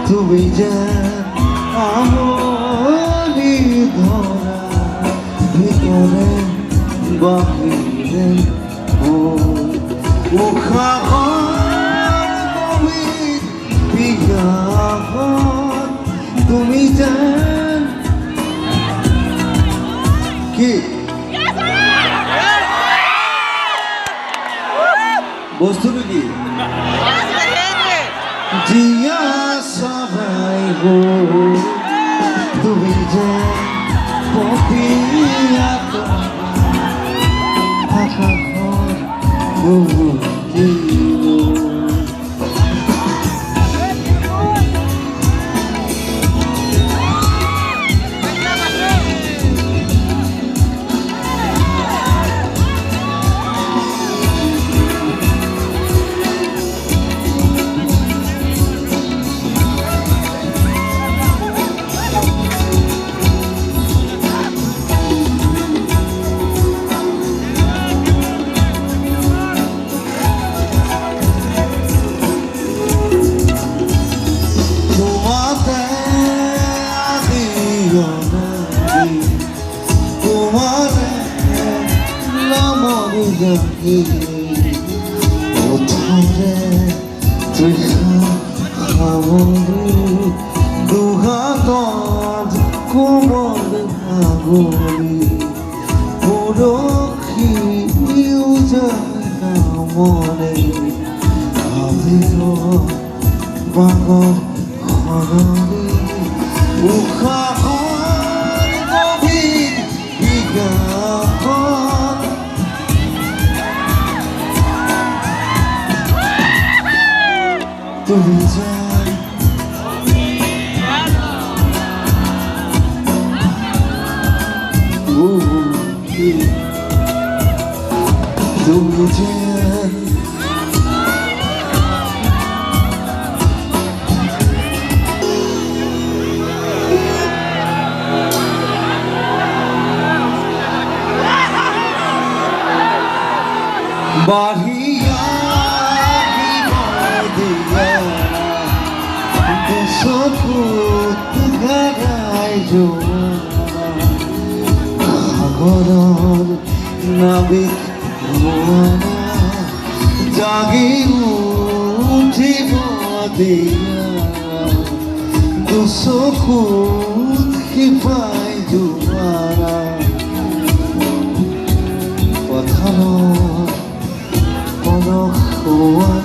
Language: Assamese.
তুমি যেন আমনি ধরা ভিতরে বাহিরে উশাহত বিঘাত তুমি যেন কি বস্তুটো কি জিয়া সবাই গো তুমি যে পপিয়াত আকাশত বহু ওঠরে তৃষা খাবলি দুহাতত কোমল আগলি পৰখি যায় নামৰে আবিৰ বাগৰ সৰণি উশাহৰ গভীৰ বিঘাত তুমি যেন তুমি যেন বাহিয়া চকুত গাৰাই যোৱা সাগৰৰ নাবিক মোৱানা জাগি উঠিব দিয়া দুচকুত শিপাই জোৱাৰা পথাৰত পলস হোৱা